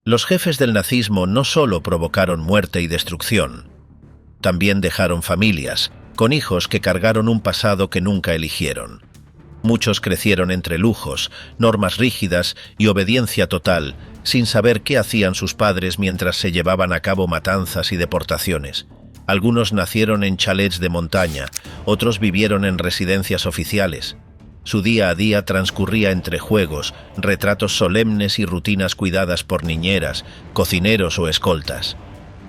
Los jefes del nazismo no solo provocaron muerte y destrucción, también dejaron familias, con hijos que cargaron un pasado que nunca eligieron. Muchos crecieron entre lujos, normas rígidas y obediencia total, sin saber qué hacían sus padres mientras se llevaban a cabo matanzas y deportaciones. Algunos nacieron en chalets de montaña, otros vivieron en residencias oficiales. Su día a día transcurría entre juegos, retratos solemnes y rutinas cuidadas por niñeras, cocineros o escoltas.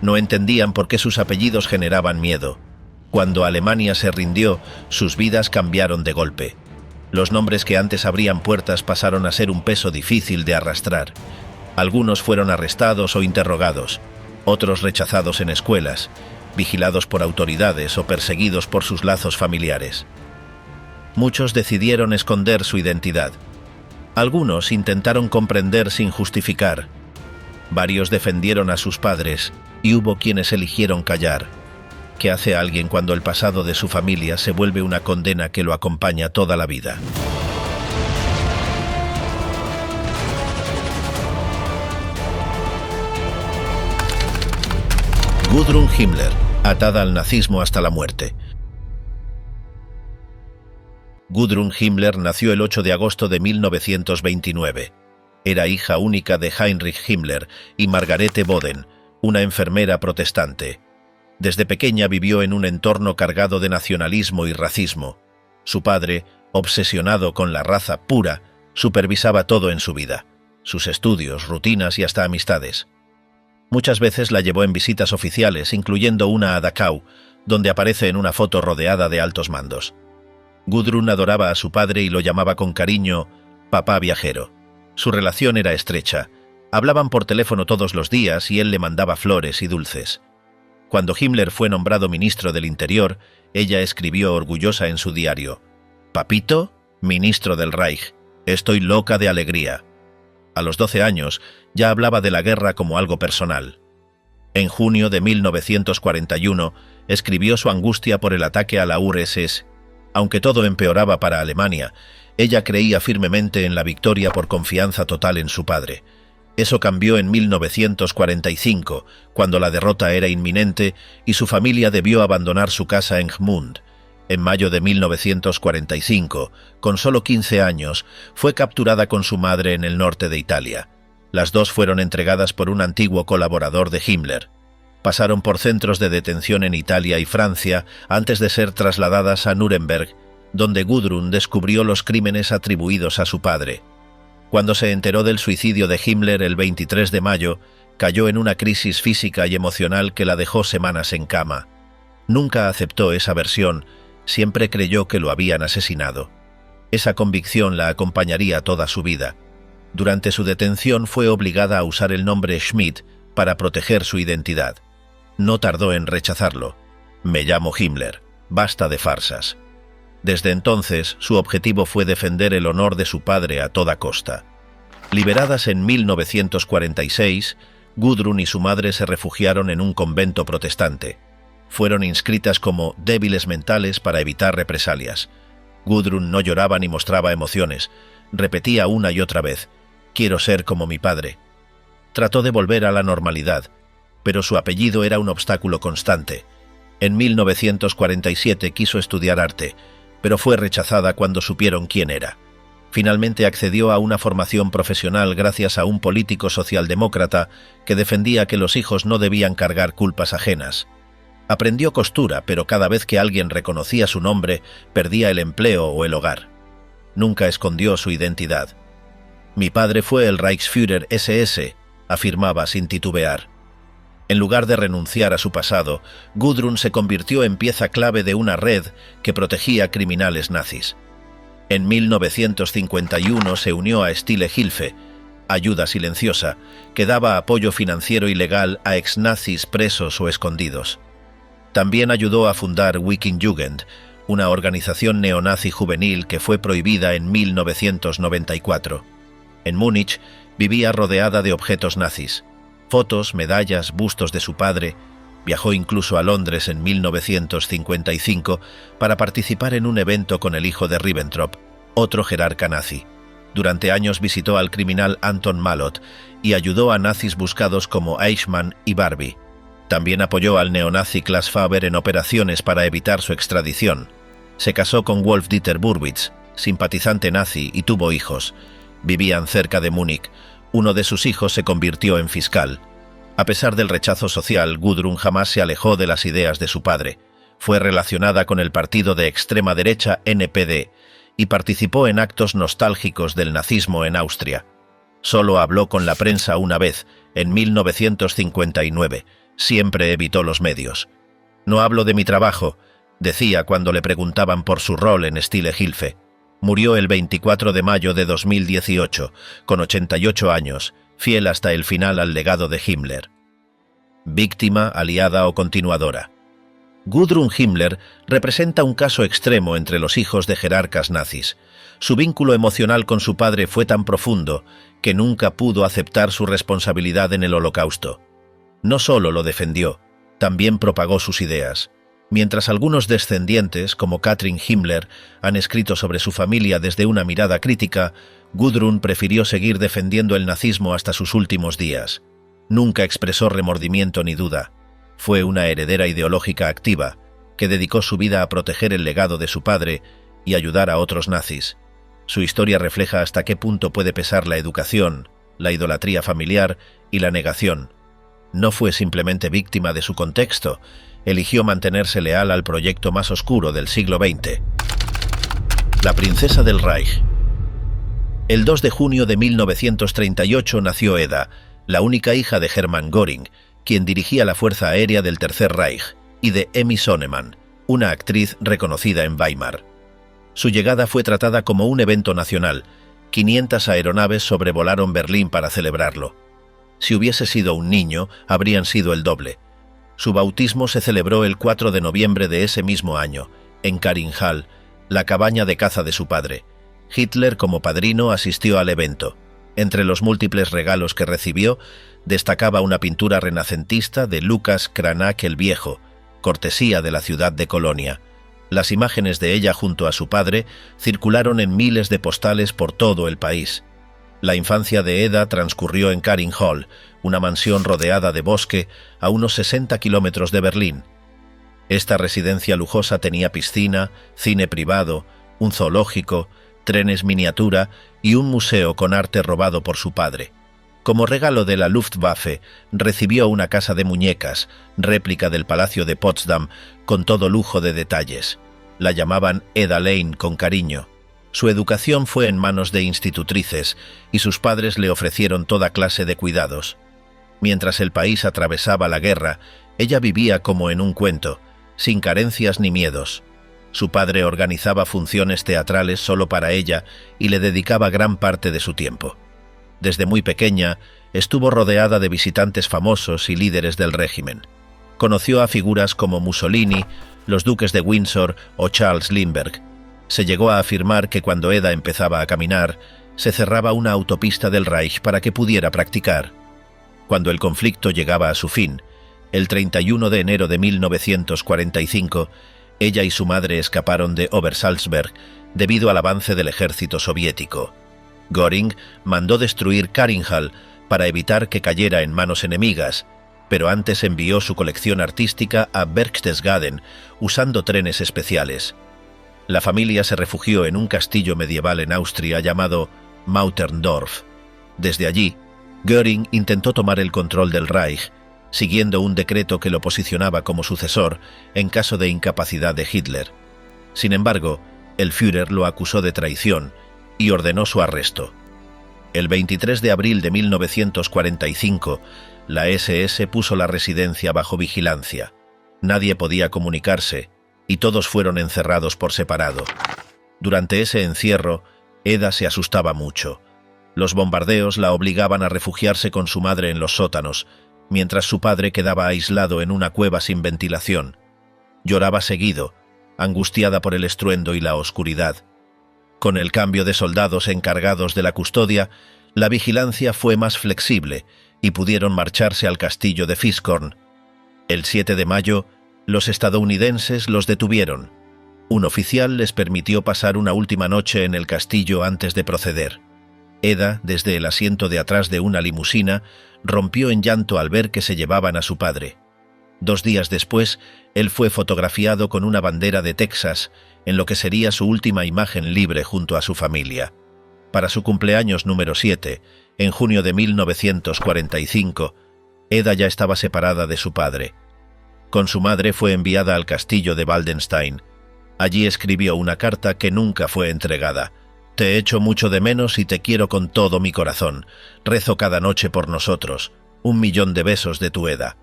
No entendían por qué sus apellidos generaban miedo. Cuando Alemania se rindió, sus vidas cambiaron de golpe. Los nombres que antes abrían puertas pasaron a ser un peso difícil de arrastrar. Algunos fueron arrestados o interrogados, otros rechazados en escuelas, vigilados por autoridades o perseguidos por sus lazos familiares. Muchos decidieron esconder su identidad. Algunos intentaron comprender sin justificar. Varios defendieron a sus padres y hubo quienes eligieron callar. ¿Qué hace alguien cuando el pasado de su familia se vuelve una condena que lo acompaña toda la vida? Gudrun Himmler, atada al nazismo hasta la muerte. Gudrun Himmler nació el 8 de agosto de 1929. Era hija única de Heinrich Himmler y Margarete Boden, una enfermera protestante. Desde pequeña vivió en un entorno cargado de nacionalismo y racismo. Su padre, obsesionado con la raza pura, supervisaba todo en su vida, sus estudios, rutinas y hasta amistades. Muchas veces la llevó en visitas oficiales, incluyendo una a Dachau, donde aparece en una foto rodeada de altos mandos. Gudrun adoraba a su padre y lo llamaba con cariño «papá viajero». Su relación era estrecha. Hablaban por teléfono todos los días y él le mandaba flores y dulces. Cuando Himmler fue nombrado ministro del Interior, ella escribió orgullosa en su diario: «Papito, ministro del Reich, estoy loca de alegría». A los 12 años ya hablaba de la guerra como algo personal. En junio de 1941 escribió su angustia por el ataque a la URSS. Aunque todo empeoraba para Alemania, ella creía firmemente en la victoria por confianza total en su padre. Eso cambió en 1945, cuando la derrota era inminente y su familia debió abandonar su casa en Gmund. En mayo de 1945, con solo 15 años, fue capturada con su madre en el norte de Italia. Las dos fueron entregadas por un antiguo colaborador de Himmler. Pasaron por centros de detención en Italia y Francia antes de ser trasladadas a Nuremberg, donde Gudrun descubrió los crímenes atribuidos a su padre. Cuando se enteró del suicidio de Himmler el 23 de mayo, cayó en una crisis física y emocional que la dejó semanas en cama. Nunca aceptó esa versión, siempre creyó que lo habían asesinado. Esa convicción la acompañaría toda su vida. Durante su detención fue obligada a usar el nombre Schmidt para proteger su identidad. No tardó en rechazarlo. «Me llamo Himmler, basta de farsas». Desde entonces, su objetivo fue defender el honor de su padre a toda costa. Liberadas en 1946, Gudrun y su madre se refugiaron en un convento protestante. Fueron inscritas como débiles mentales para evitar represalias. Gudrun no lloraba ni mostraba emociones. Repetía una y otra vez: «Quiero ser como mi padre». Trató de volver a la normalidad, pero su apellido era un obstáculo constante. En 1947 quiso estudiar arte, pero fue rechazada cuando supieron quién era. Finalmente accedió a una formación profesional gracias a un político socialdemócrata que defendía que los hijos no debían cargar culpas ajenas. Aprendió costura, pero cada vez que alguien reconocía su nombre, perdía el empleo o el hogar. Nunca escondió su identidad. «Mi padre fue el Reichsführer SS», afirmaba sin titubear. En lugar de renunciar a su pasado, Gudrun se convirtió en pieza clave de una red que protegía a criminales nazis. En 1951 se unió a Stille Hilfe, ayuda silenciosa, que daba apoyo financiero y legal a exnazis presos o escondidos. También ayudó a fundar Wikinjugend, una organización neonazi juvenil que fue prohibida en 1994. En Múnich vivía rodeada de objetos nazis. Fotos, medallas, bustos de su padre. Viajó incluso a Londres en 1955 para participar en un evento con el hijo de Ribbentrop, otro jerarca nazi. Durante años visitó al criminal Anton Malot y ayudó a nazis buscados como Eichmann y Barbie. También apoyó al neonazi Klaas Faber en operaciones para evitar su extradición. Se casó con Wolf-Dieter Burwitz, simpatizante nazi, y tuvo hijos. Vivían cerca de Múnich. Uno de sus hijos se convirtió en fiscal. A pesar del rechazo social, Gudrun jamás se alejó de las ideas de su padre. Fue relacionada con el partido de extrema derecha NPD y participó en actos nostálgicos del nazismo en Austria. Solo habló con la prensa una vez, en 1959. Siempre evitó los medios. «No hablo de mi trabajo», decía cuando le preguntaban por su rol en Stille Hilfe. Murió el 24 de mayo de 2018, con 88 años, fiel hasta el final al legado de Himmler. Víctima, aliada o continuadora. Gudrun Himmler representa un caso extremo entre los hijos de jerarcas nazis. Su vínculo emocional con su padre fue tan profundo que nunca pudo aceptar su responsabilidad en el Holocausto. No solo lo defendió, también propagó sus ideas. Mientras algunos descendientes, como Katrin Himmler, han escrito sobre su familia desde una mirada crítica, Gudrun prefirió seguir defendiendo el nazismo hasta sus últimos días. Nunca expresó remordimiento ni duda. Fue una heredera ideológica activa, que dedicó su vida a proteger el legado de su padre y ayudar a otros nazis. Su historia refleja hasta qué punto puede pesar la educación, la idolatría familiar y la negación. No fue simplemente víctima de su contexto, eligió mantenerse leal al proyecto más oscuro del siglo XX. La princesa del Reich. El 2 de junio de 1938 nació Eda, la única hija de Hermann Göring, quien dirigía la Fuerza Aérea del Tercer Reich, y de Emmy Sonnemann, una actriz reconocida en Weimar. Su llegada fue tratada como un evento nacional. 500 aeronaves sobrevolaron Berlín para celebrarlo. Si hubiese sido un niño, habrían sido el doble. Su bautismo se celebró el 4 de noviembre de ese mismo año, en Karinhall, la cabaña de caza de su padre. Hitler, como padrino, asistió al evento. Entre los múltiples regalos que recibió, destacaba una pintura renacentista de Lucas Cranach el Viejo, cortesía de la ciudad de Colonia. Las imágenes de ella junto a su padre circularon en miles de postales por todo el país. La infancia de Eda transcurrió en Karinhall, una mansión rodeada de bosque a unos 60 kilómetros de Berlín. Esta residencia lujosa tenía piscina, cine privado, un zoológico, trenes miniatura y un museo con arte robado por su padre. Como regalo de la Luftwaffe, recibió una casa de muñecas, réplica del Palacio de Potsdam, con todo lujo de detalles. La llamaban Eda Lane con cariño. Su educación fue en manos de institutrices y sus padres le ofrecieron toda clase de cuidados. Mientras el país atravesaba la guerra, ella vivía como en un cuento, sin carencias ni miedos. Su padre organizaba funciones teatrales solo para ella y le dedicaba gran parte de su tiempo. Desde muy pequeña, estuvo rodeada de visitantes famosos y líderes del régimen. Conoció a figuras como Mussolini, los duques de Windsor o Charles Lindbergh. Se llegó a afirmar que cuando Eda empezaba a caminar, se cerraba una autopista del Reich para que pudiera practicar. Cuando el conflicto llegaba a su fin, el 31 de enero de 1945, ella y su madre escaparon de Obersalzberg debido al avance del ejército soviético. Göring mandó destruir Karinhall para evitar que cayera en manos enemigas, pero antes envió su colección artística a Berchtesgaden usando trenes especiales. La familia se refugió en un castillo medieval en Austria llamado Mauterndorf. Desde allí, Göring intentó tomar el control del Reich, siguiendo un decreto que lo posicionaba como sucesor en caso de incapacidad de Hitler. Sin embargo, el Führer lo acusó de traición y ordenó su arresto. El 23 de abril de 1945, la SS puso la residencia bajo vigilancia. Nadie podía comunicarse y todos fueron encerrados por separado. Durante ese encierro, Eda se asustaba mucho. Los bombardeos la obligaban a refugiarse con su madre en los sótanos, mientras su padre quedaba aislado en una cueva sin ventilación. Lloraba seguido, angustiada por el estruendo y la oscuridad. Con el cambio de soldados encargados de la custodia, la vigilancia fue más flexible y pudieron marcharse al castillo de Fiskorn. El 7 de mayo, los estadounidenses los detuvieron. Un oficial les permitió pasar una última noche en el castillo antes de proceder. Eda, desde el asiento de atrás de una limusina, rompió en llanto al ver que se llevaban a su padre. 2 días después, él fue fotografiado con una bandera de Texas, en lo que sería su última imagen libre junto a su familia. Para su cumpleaños número 7, en junio de 1945, Eda ya estaba separada de su padre. Con su madre fue enviada al castillo de Waldenstein. Allí escribió una carta que nunca fue entregada. «Te echo mucho de menos y te quiero con todo mi corazón. Rezo cada noche por nosotros. 1.000.000 de besos de tu Eda».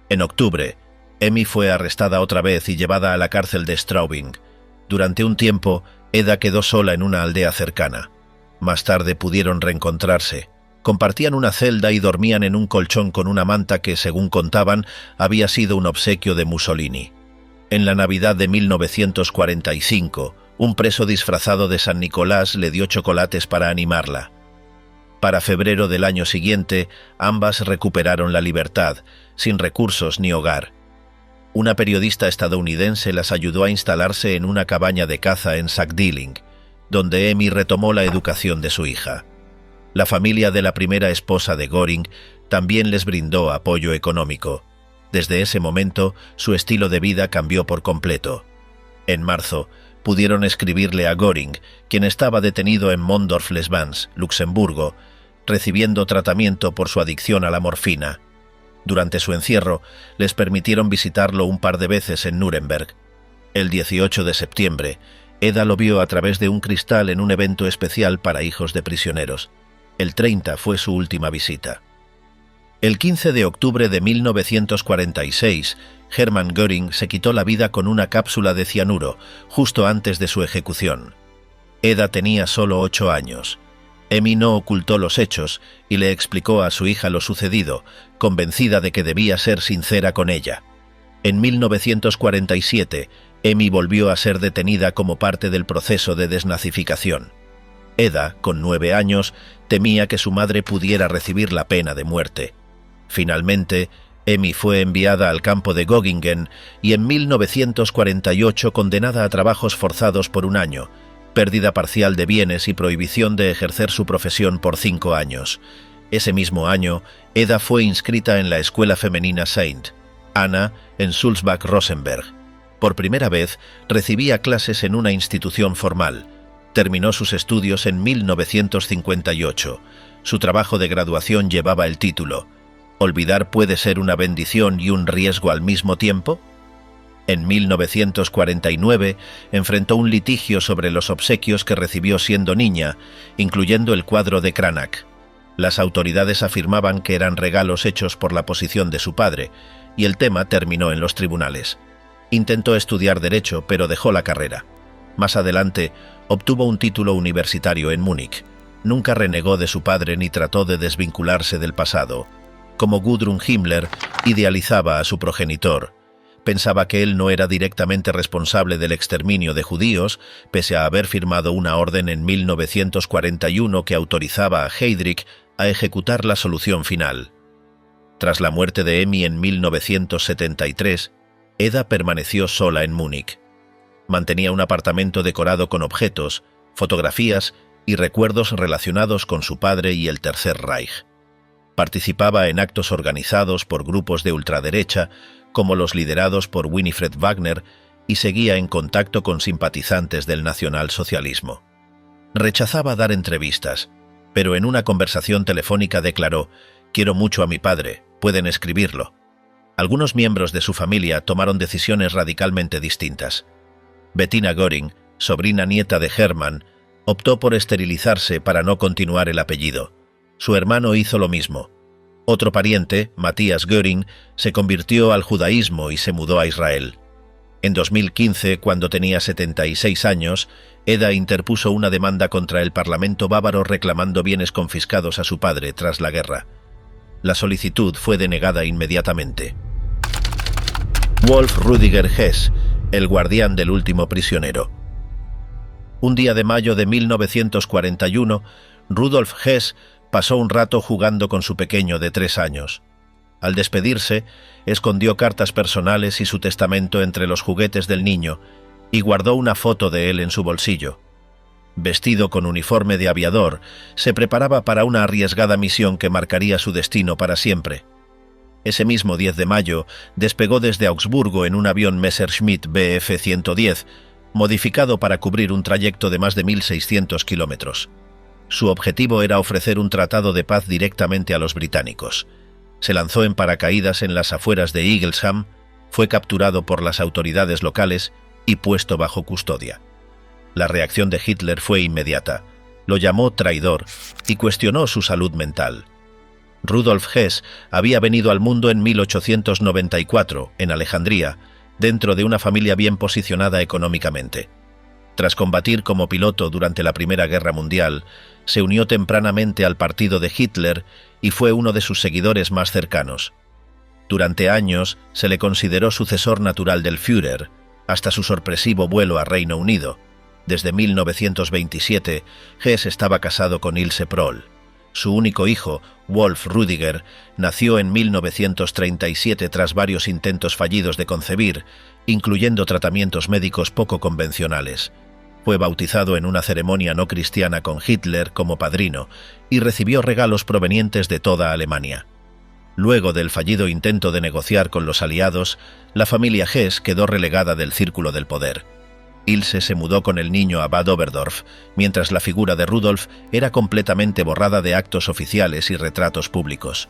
En octubre, Emmy fue arrestada otra vez y llevada a la cárcel de Straubing. Durante un tiempo, Eda quedó sola en una aldea cercana. Más tarde pudieron reencontrarse. Compartían una celda y dormían en un colchón con una manta que, según contaban, había sido un obsequio de Mussolini. En la Navidad de 1945, un preso disfrazado de San Nicolás le dio chocolates para animarla. Para febrero del año siguiente, ambas recuperaron la libertad, sin recursos ni hogar. Una periodista estadounidense las ayudó a instalarse en una cabaña de caza en Sackdilling, donde Emmy retomó la educación de su hija. La familia de la primera esposa de Göring también les brindó apoyo económico. Desde ese momento, su estilo de vida cambió por completo. En marzo, pudieron escribirle a Göring, quien estaba detenido en Mondorf-les-Bains, Luxemburgo, recibiendo tratamiento por su adicción a la morfina. Durante su encierro, les permitieron visitarlo un par de veces en Nuremberg. El 18 de septiembre, Eda lo vio a través de un cristal en un evento especial para hijos de prisioneros. El 30 fue su última visita. El 15 de octubre de 1946, Hermann Göring se quitó la vida con una cápsula de cianuro, justo antes de su ejecución. Eda tenía solo 8 años. Emmy no ocultó los hechos y le explicó a su hija lo sucedido, convencida de que debía ser sincera con ella. En 1947, Emmy volvió a ser detenida como parte del proceso de desnazificación. Eda, con 9 años, temía que su madre pudiera recibir la pena de muerte. Finalmente, Emmy fue enviada al campo de Göggingen y en 1948 condenada a trabajos forzados por 1 año, pérdida parcial de bienes y prohibición de ejercer su profesión por 5 años. Ese mismo año, Eda fue inscrita en la escuela femenina St. Anna en Sulzbach-Rosenberg. Por primera vez, recibía clases en una institución formal. Terminó sus estudios en 1958. Su trabajo de graduación llevaba el título «¿Olvidar puede ser una bendición y un riesgo al mismo tiempo?». En 1949 enfrentó un litigio sobre los obsequios que recibió siendo niña, incluyendo el cuadro de Cranach. Las autoridades afirmaban que eran regalos hechos por la posición de su padre, y el tema terminó en los tribunales. Intentó estudiar Derecho, pero dejó la carrera. Más adelante, obtuvo un título universitario en Múnich. Nunca renegó de su padre ni trató de desvincularse del pasado. Como Gudrun Himmler, idealizaba a su progenitor. Pensaba que él no era directamente responsable del exterminio de judíos, pese a haber firmado una orden en 1941 que autorizaba a Heydrich a ejecutar la solución final. Tras la muerte de Emmy en 1973, Eda permaneció sola en Múnich. Mantenía un apartamento decorado con objetos, fotografías y recuerdos relacionados con su padre y el Tercer Reich. Participaba en actos organizados por grupos de ultraderecha, como los liderados por Winifred Wagner, y seguía en contacto con simpatizantes del nacionalsocialismo. Rechazaba dar entrevistas, pero en una conversación telefónica declaró: «Quiero mucho a mi padre, pueden escribirlo». Algunos miembros de su familia tomaron decisiones radicalmente distintas. Bettina Göring, sobrina nieta de Hermann, optó por esterilizarse para no continuar el apellido. Su hermano hizo lo mismo. Otro pariente, Matthias Göring, se convirtió al judaísmo y se mudó a Israel. En 2015, cuando tenía 76 años, Eda interpuso una demanda contra el Parlamento bávaro reclamando bienes confiscados a su padre tras la guerra. La solicitud fue denegada inmediatamente. Wolf Rudiger Hess, el guardián del último prisionero. Un día de mayo de 1941, Rudolf Hess pasó un rato jugando con su pequeño de 3 años. Al despedirse, escondió cartas personales y su testamento entre los juguetes del niño y guardó una foto de él en su bolsillo. Vestido con uniforme de aviador, se preparaba para una arriesgada misión que marcaría su destino para siempre. Ese mismo 10 de mayo despegó desde Augsburgo en un avión Messerschmitt Bf-110, modificado para cubrir un trayecto de más de 1.600 kilómetros. Su objetivo era ofrecer un tratado de paz directamente a los británicos. Se lanzó en paracaídas en las afueras de Igelsham, fue capturado por las autoridades locales y puesto bajo custodia. La reacción de Hitler fue inmediata. Lo llamó traidor y cuestionó su salud mental. Rudolf Hess había venido al mundo en 1894, en Alejandría, dentro de una familia bien posicionada económicamente. Tras combatir como piloto durante la Primera Guerra Mundial, se unió tempranamente al partido de Hitler y fue uno de sus seguidores más cercanos. Durante años se le consideró sucesor natural del Führer, hasta su sorpresivo vuelo a Reino Unido. Desde 1927, Hess estaba casado con Ilse Proll. Su único hijo, Wolf Rüdiger, nació en 1937 tras varios intentos fallidos de concebir, incluyendo tratamientos médicos poco convencionales. Fue bautizado en una ceremonia no cristiana con Hitler como padrino y recibió regalos provenientes de toda Alemania. Luego del fallido intento de negociar con los aliados, la familia Hess quedó relegada del círculo del poder. Ilse se mudó con el niño a Bad Oberdorf, mientras la figura de Rudolf era completamente borrada de actos oficiales y retratos públicos.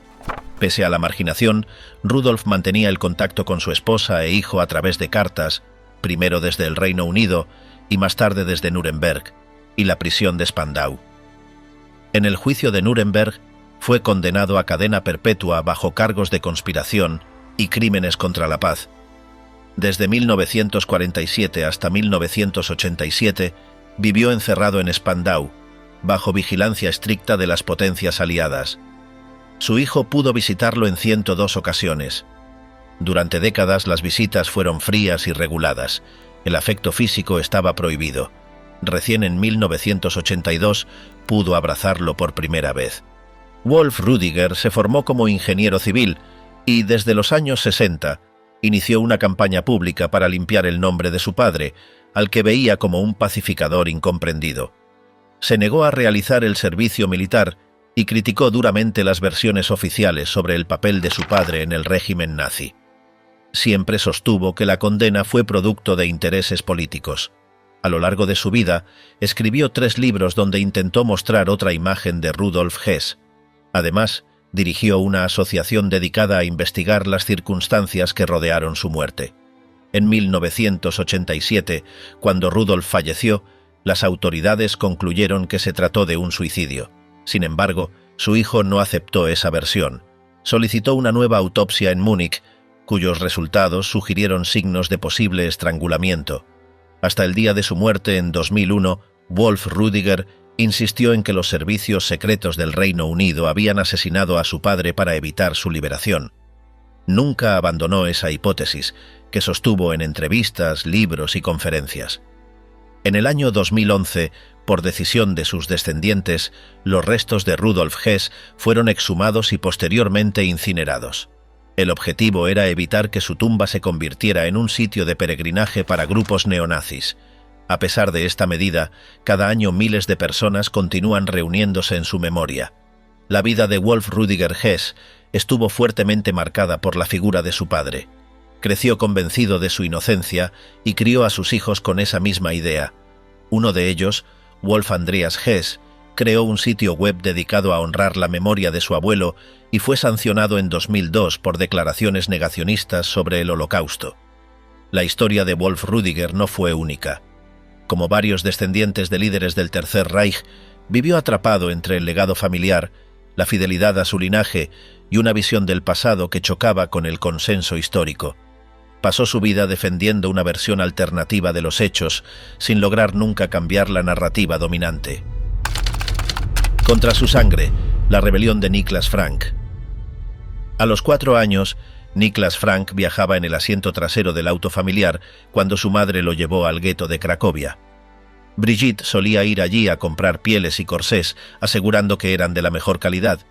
Pese a la marginación, Rudolf mantenía el contacto con su esposa e hijo a través de cartas, primero desde el Reino Unido y más tarde desde Nuremberg, y la prisión de Spandau. En el juicio de Nuremberg, fue condenado a cadena perpetua bajo cargos de conspiración y crímenes contra la paz. Desde 1947 hasta 1987 vivió encerrado en Spandau, bajo vigilancia estricta de las potencias aliadas. Su hijo pudo visitarlo en 102 ocasiones. Durante décadas las visitas fueron frías y reguladas. El afecto físico estaba prohibido. Recién en 1982 pudo abrazarlo por primera vez. Wolf Rüdiger se formó como ingeniero civil y desde los años 60 inició una campaña pública para limpiar el nombre de su padre, al que veía como un pacificador incomprendido. Se negó a realizar el servicio militar y criticó duramente las versiones oficiales sobre el papel de su padre en el régimen nazi. Siempre sostuvo que la condena fue producto de intereses políticos. A lo largo de su vida, escribió 3 libros donde intentó mostrar otra imagen de Rudolf Hess. Además, dirigió una asociación dedicada a investigar las circunstancias que rodearon su muerte. En 1987, cuando Rudolf falleció, las autoridades concluyeron que se trató de un suicidio. Sin embargo, su hijo no aceptó esa versión. Solicitó una nueva autopsia en Múnich, cuyos resultados sugirieron signos de posible estrangulamiento. Hasta el día de su muerte en 2001, Wolf Rüdiger insistió en que los servicios secretos del Reino Unido habían asesinado a su padre para evitar su liberación. Nunca abandonó esa hipótesis, que sostuvo en entrevistas, libros y conferencias. En el año 2011, por decisión de sus descendientes, los restos de Rudolf Hess fueron exhumados y posteriormente incinerados. El objetivo era evitar que su tumba se convirtiera en un sitio de peregrinaje para grupos neonazis. A pesar de esta medida, cada año miles de personas continúan reuniéndose en su memoria. La vida de Wolf Rüdiger Hess estuvo fuertemente marcada por la figura de su padre. Creció convencido de su inocencia y crió a sus hijos con esa misma idea. Uno de ellos, Wolf Andreas Hess, creó un sitio web dedicado a honrar la memoria de su abuelo y fue sancionado en 2002 por declaraciones negacionistas sobre el Holocausto. La historia de Wolf Rüdiger no fue única. Como varios descendientes de líderes del Tercer Reich, vivió atrapado entre el legado familiar, la fidelidad a su linaje y una visión del pasado que chocaba con el consenso histórico. Pasó su vida defendiendo una versión alternativa de los hechos, sin lograr nunca cambiar la narrativa dominante. Contra su sangre, la rebelión de Niklas Frank. A los 4 años, Niklas Frank viajaba en el asiento trasero del auto familiar cuando su madre lo llevó al gueto de Cracovia. Brigitte solía ir allí a comprar pieles y corsés, asegurando que eran de la mejor calidad.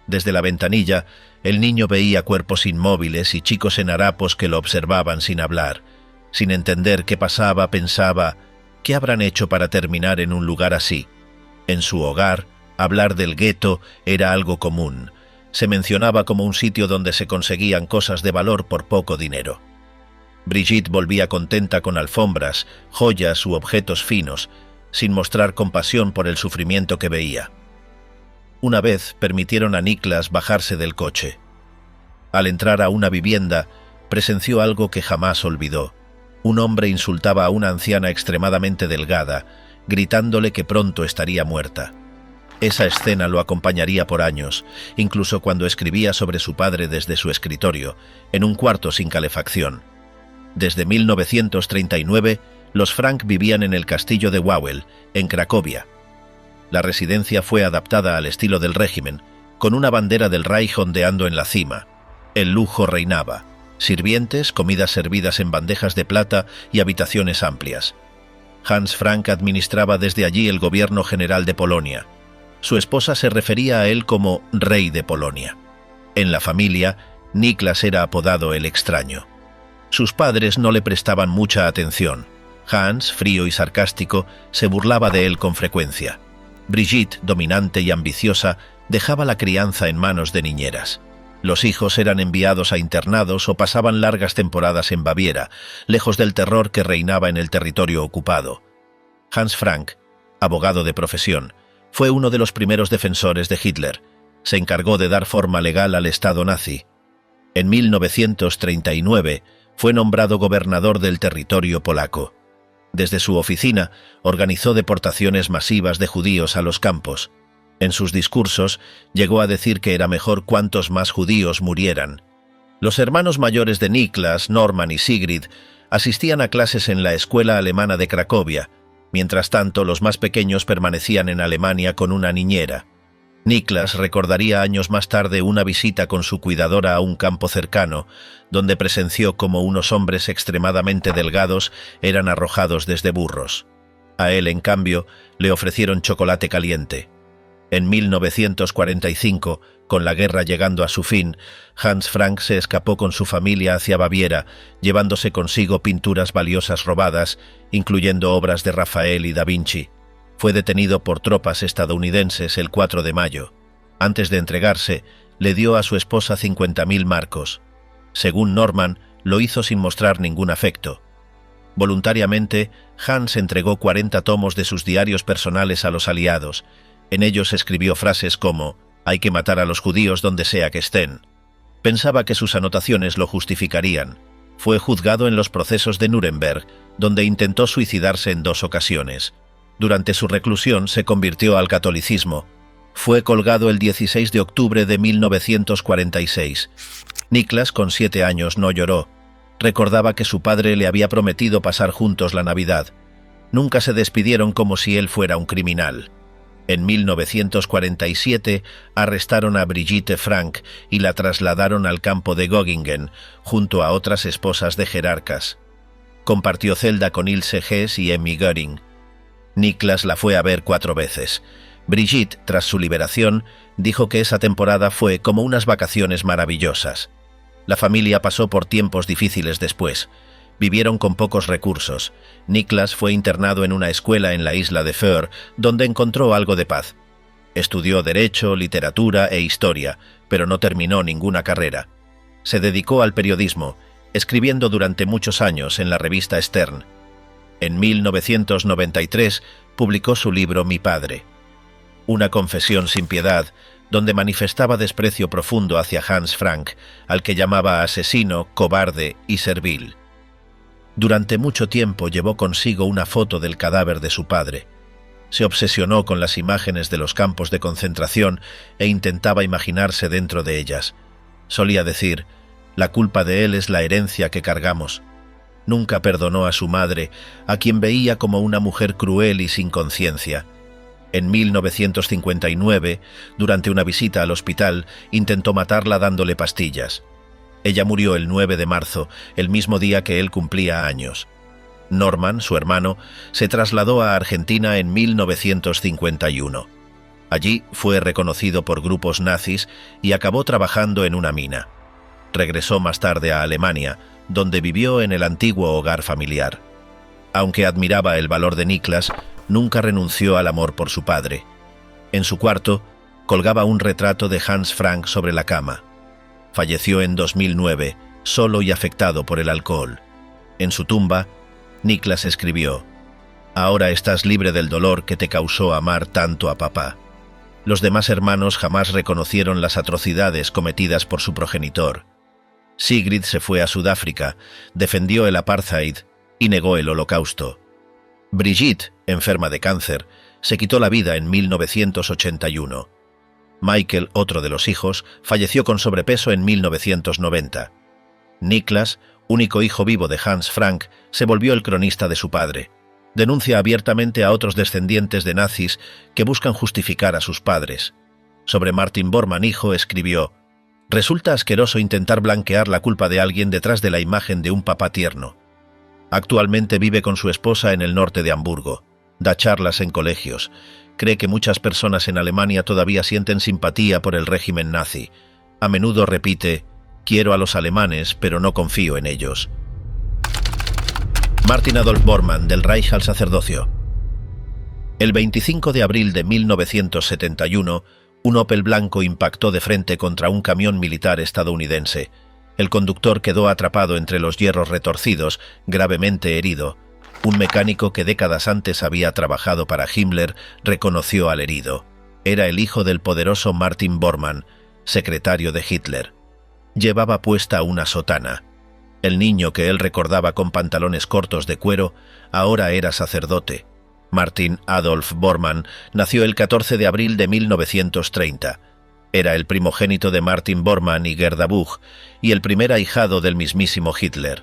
Desde la ventanilla, el niño veía cuerpos inmóviles y chicos en harapos que lo observaban sin hablar. Sin entender qué pasaba, pensaba: ¿Qué habrán hecho para terminar en un lugar así? En su hogar, hablar del gueto era algo común. Se mencionaba como un sitio donde se conseguían cosas de valor por poco dinero. Brigitte volvía contenta con alfombras, joyas u objetos finos, sin mostrar compasión por el sufrimiento que veía. Una vez permitieron a Niklas bajarse del coche. Al entrar a una vivienda, presenció algo que jamás olvidó. Un hombre insultaba a una anciana extremadamente delgada, gritándole que pronto estaría muerta. Esa escena lo acompañaría por años, incluso cuando escribía sobre su padre desde su escritorio, en un cuarto sin calefacción. Desde 1939, los Frank vivían en el castillo de Wawel, en Cracovia. La residencia fue adaptada al estilo del régimen, con una bandera del Reich ondeando en la cima. El lujo reinaba: sirvientes, comidas servidas en bandejas de plata y habitaciones amplias. Hans Frank administraba desde allí el gobierno general de Polonia. Su esposa se refería a él como rey de Polonia. En la familia, Niklas era apodado el extraño. Sus padres no le prestaban mucha atención. Hans, frío y sarcástico, se burlaba de él con frecuencia. Brigitte, dominante y ambiciosa, dejaba la crianza en manos de niñeras. Los hijos eran enviados a internados o pasaban largas temporadas en Baviera, lejos del terror que reinaba en el territorio ocupado. Hans Frank, abogado de profesión, fue uno de los primeros defensores de Hitler. Se encargó de dar forma legal al Estado nazi. En 1939 fue nombrado gobernador del territorio polaco. Desde su oficina organizó deportaciones masivas de judíos a los campos. En sus discursos llegó a decir que era mejor cuantos más judíos murieran. Los hermanos mayores de Niklas, Norman y Sigrid, asistían a clases en la escuela alemana de Cracovia. Mientras tanto, los más pequeños permanecían en Alemania con una niñera. Niklas recordaría años más tarde una visita con su cuidadora a un campo cercano, donde presenció cómo unos hombres extremadamente delgados eran arrojados desde burros. A él, en cambio, le ofrecieron chocolate caliente. En 1945, con la guerra llegando a su fin, Hans Frank se escapó con su familia hacia Baviera, llevándose consigo pinturas valiosas robadas, incluyendo obras de Rafael y Da Vinci. Fue detenido por tropas estadounidenses el 4 de mayo. Antes de entregarse, le dio a su esposa 50.000 marcos. Según Norman, lo hizo sin mostrar ningún afecto. Voluntariamente, Hans entregó 40 tomos de sus diarios personales a los aliados. En ellos escribió frases como «Hay que matar a los judíos donde sea que estén». Pensaba que sus anotaciones lo justificarían. Fue juzgado en los procesos de Nuremberg, donde intentó suicidarse en 2 ocasiones. Durante su reclusión se convirtió al catolicismo. Fue colgado el 16 de octubre de 1946. Niklas, con 7 años, no lloró. Recordaba que su padre le había prometido pasar juntos la Navidad. Nunca se despidieron como si él fuera un criminal. En 1947 arrestaron a Brigitte Frank y la trasladaron al campo de Göggingen, junto a otras esposas de jerarcas. Compartió celda con Ilse Hess y Emmy Göring. Niklas la fue a ver 4 veces. Brigitte, tras su liberación, dijo que esa temporada fue como unas vacaciones maravillosas. La familia pasó por tiempos difíciles después. Vivieron con pocos recursos. Niklas fue internado en una escuela en la isla de Föhr, donde encontró algo de paz. Estudió Derecho, Literatura e Historia, pero no terminó ninguna carrera. Se dedicó al periodismo, escribiendo durante muchos años en la revista Stern. En 1993 publicó su libro Mi padre. Una confesión sin piedad, donde manifestaba desprecio profundo hacia Hans Frank, al que llamaba asesino, cobarde y servil. Durante mucho tiempo llevó consigo una foto del cadáver de su padre. Se obsesionó con las imágenes de los campos de concentración e intentaba imaginarse dentro de ellas. Solía decir, la culpa de él es la herencia que cargamos. Nunca perdonó a su madre, a quien veía como una mujer cruel y sin conciencia. En 1959, durante una visita al hospital, intentó matarla dándole pastillas. Ella murió el 9 de marzo, el mismo día que él cumplía años. Norman, su hermano, se trasladó a Argentina en 1951. Allí fue reconocido por grupos nazis y acabó trabajando en una mina. Regresó más tarde a Alemania, donde vivió en el antiguo hogar familiar. Aunque admiraba el valor de Niklas, nunca renunció al amor por su padre. En su cuarto, colgaba un retrato de Hans Frank sobre la cama. Falleció en 2009, solo y afectado por el alcohol. En su tumba, Niklas escribió: «Ahora estás libre del dolor que te causó amar tanto a papá». Los demás hermanos jamás reconocieron las atrocidades cometidas por su progenitor. Sigrid se fue a Sudáfrica, defendió el apartheid y negó el holocausto. Brigitte, enferma de cáncer, se quitó la vida en 1981. Michael, otro de los hijos, falleció con sobrepeso en 1990. Niklas, único hijo vivo de Hans Frank, se volvió el cronista de su padre. Denuncia abiertamente a otros descendientes de nazis que buscan justificar a sus padres. Sobre Martin Bormann, hijo, escribió: «Resulta asqueroso intentar blanquear la culpa de alguien detrás de la imagen de un papá tierno». Actualmente vive con su esposa en el norte de Hamburgo. Da charlas en colegios. Cree que muchas personas en Alemania todavía sienten simpatía por el régimen nazi. A menudo repite: «Quiero a los alemanes, pero no confío en ellos». Martin Adolf Bormann, del Reich al sacerdocio. El 25 de abril de 1971, un Opel blanco impactó de frente contra un camión militar estadounidense. El conductor quedó atrapado entre los hierros retorcidos, gravemente herido. Un mecánico que décadas antes había trabajado para Himmler reconoció al herido. Era el hijo del poderoso Martin Bormann, secretario de Hitler. Llevaba puesta una sotana. El niño que él recordaba con pantalones cortos de cuero ahora era sacerdote. Martin Adolf Bormann nació el 14 de abril de 1930. Era el primogénito de Martin Bormann y Gerda Buch y el primer ahijado del mismísimo Hitler.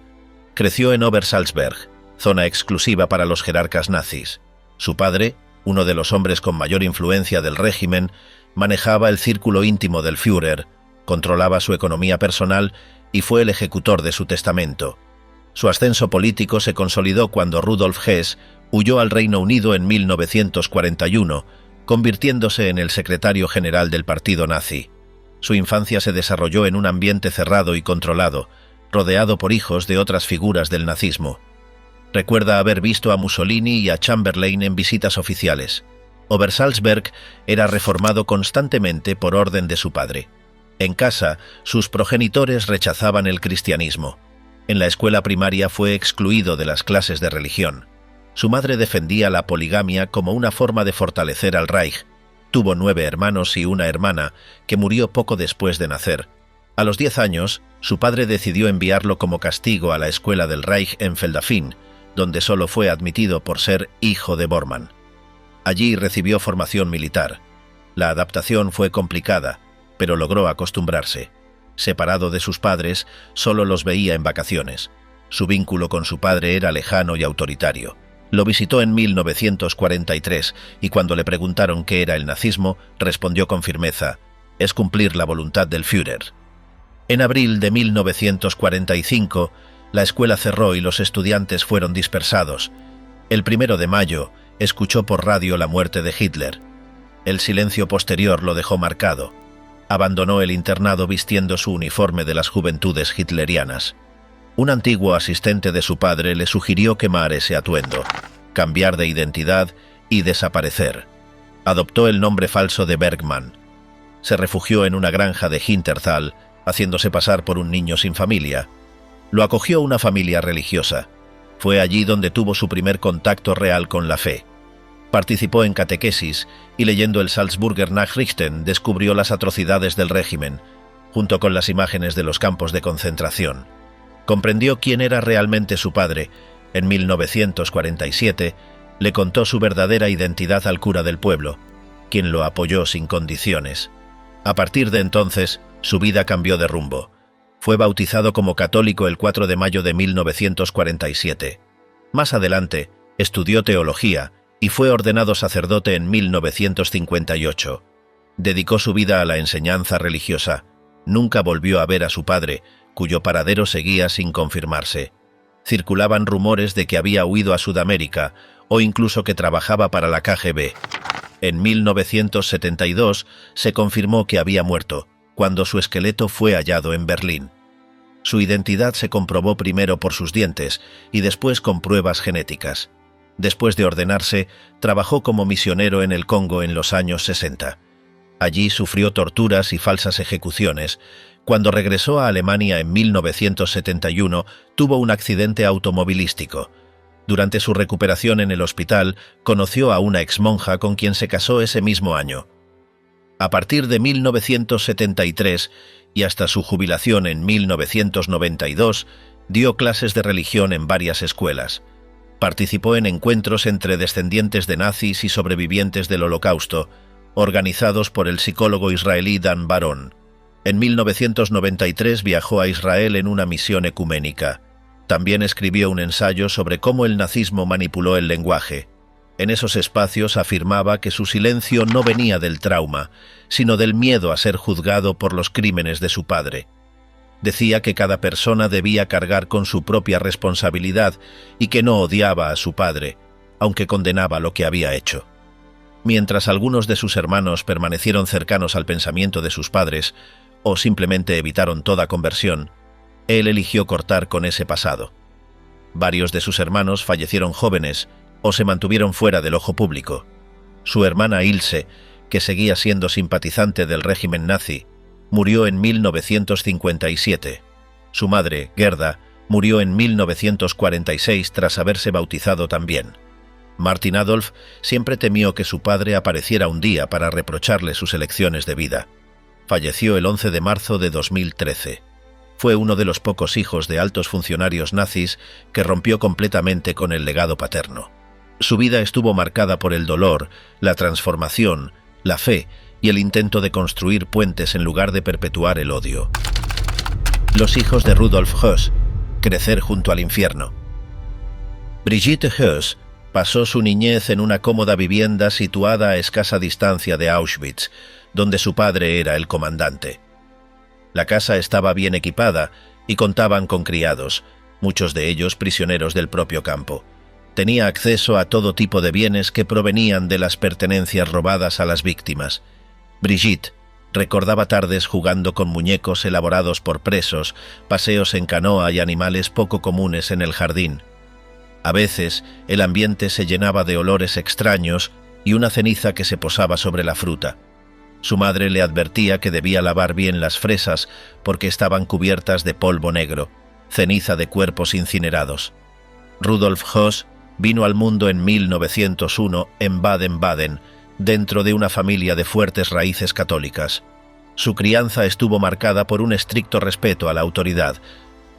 Creció en Obersalzberg, zona exclusiva para los jerarcas nazis. Su padre, uno de los hombres con mayor influencia del régimen, manejaba el círculo íntimo del Führer, controlaba su economía personal y fue el ejecutor de su testamento. Su ascenso político se consolidó cuando Rudolf Hess huyó al Reino Unido en 1941, convirtiéndose en el secretario general del partido nazi. Su infancia se desarrolló en un ambiente cerrado y controlado, rodeado por hijos de otras figuras del nazismo. Recuerda haber visto a Mussolini y a Chamberlain en visitas oficiales. Obersalzberg era reformado constantemente por orden de su padre. En casa, sus progenitores rechazaban el cristianismo. En la escuela primaria fue excluido de las clases de religión. Su madre defendía la poligamia como una forma de fortalecer al Reich. Tuvo 9 hermanos y una hermana, que murió poco después de nacer. A los 10 años, su padre decidió enviarlo como castigo a la escuela del Reich en Feldafin, donde solo fue admitido por ser hijo de Bormann. Allí recibió formación militar. La adaptación fue complicada, pero logró acostumbrarse. Separado de sus padres, solo los veía en vacaciones. Su vínculo con su padre era lejano y autoritario. Lo visitó en 1943 y cuando le preguntaron qué era el nazismo, respondió con firmeza: «Es cumplir la voluntad del Führer». En abril de 1945, la escuela cerró y los estudiantes fueron dispersados. El 1 de mayo, escuchó por radio la muerte de Hitler. El silencio posterior lo dejó marcado. Abandonó el internado vistiendo su uniforme de las juventudes hitlerianas. Un antiguo asistente de su padre le sugirió quemar ese atuendo, cambiar de identidad y desaparecer. Adoptó el nombre falso de Bergmann. Se refugió en una granja de Hinterthal, haciéndose pasar por un niño sin familia. Lo acogió una familia religiosa. Fue allí donde tuvo su primer contacto real con la fe. Participó en catequesis y leyendo el Salzburger Nachrichten descubrió las atrocidades del régimen, junto con las imágenes de los campos de concentración. Comprendió quién era realmente su padre. En 1947 le contó su verdadera identidad al cura del pueblo, quien lo apoyó sin condiciones. A partir de entonces, su vida cambió de rumbo. Fue bautizado como católico el 4 de mayo de 1947. Más adelante, estudió teología y fue ordenado sacerdote en 1958. Dedicó su vida a la enseñanza religiosa. Nunca volvió a ver a su padre, cuyo paradero seguía sin confirmarse. Circulaban rumores de que había huido a Sudamérica o incluso que trabajaba para la KGB. En 1972 se confirmó que había muerto, cuando su esqueleto fue hallado en Berlín. Su identidad se comprobó primero por sus dientes y después con pruebas genéticas. Después de ordenarse, trabajó como misionero en el Congo en los años 60. Allí sufrió torturas y falsas ejecuciones. Cuando regresó a Alemania en 1971, tuvo un accidente automovilístico. Durante su recuperación en el hospital, conoció a una exmonja con quien se casó ese mismo año. A partir de 1973 y hasta su jubilación en 1992, dio clases de religión en varias escuelas. Participó en encuentros entre descendientes de nazis y sobrevivientes del Holocausto, organizados por el psicólogo israelí Dan Baron. En 1993 viajó a Israel en una misión ecuménica. También escribió un ensayo sobre cómo el nazismo manipuló el lenguaje. En esos espacios afirmaba que su silencio no venía del trauma, sino del miedo a ser juzgado por los crímenes de su padre. Decía que cada persona debía cargar con su propia responsabilidad y que no odiaba a su padre, aunque condenaba lo que había hecho. Mientras algunos de sus hermanos permanecieron cercanos al pensamiento de sus padres, o simplemente evitaron toda conversión, él eligió cortar con ese pasado. Varios de sus hermanos fallecieron jóvenes o se mantuvieron fuera del ojo público. Su hermana Ilse, que seguía siendo simpatizante del régimen nazi, murió en 1957. Su madre, Gerda, murió en 1946 tras haberse bautizado también. Martin Adolf siempre temió que su padre apareciera un día para reprocharle sus elecciones de vida. Falleció el 11 de marzo de 2013. Fue uno de los pocos hijos de altos funcionarios nazis que rompió completamente con el legado paterno. Su vida estuvo marcada por el dolor, la transformación, la fe y el intento de construir puentes en lugar de perpetuar el odio. Los hijos de Rudolf Höss, crecer junto al infierno. Brigitte Höss pasó su niñez en una cómoda vivienda situada a escasa distancia de Auschwitz, donde su padre era el comandante. La casa estaba bien equipada y contaban con criados, muchos de ellos prisioneros del propio campo. Tenía acceso a todo tipo de bienes que provenían de las pertenencias robadas a las víctimas. Brigitte recordaba tardes jugando con muñecos elaborados por presos, paseos en canoa y animales poco comunes en el jardín. A veces, el ambiente se llenaba de olores extraños y una ceniza que se posaba sobre la fruta. Su madre le advertía que debía lavar bien las fresas porque estaban cubiertas de polvo negro, ceniza de cuerpos incinerados. Rudolf Höss vino al mundo en 1901 en Baden-Baden, dentro de una familia de fuertes raíces católicas. Su crianza estuvo marcada por un estricto respeto a la autoridad.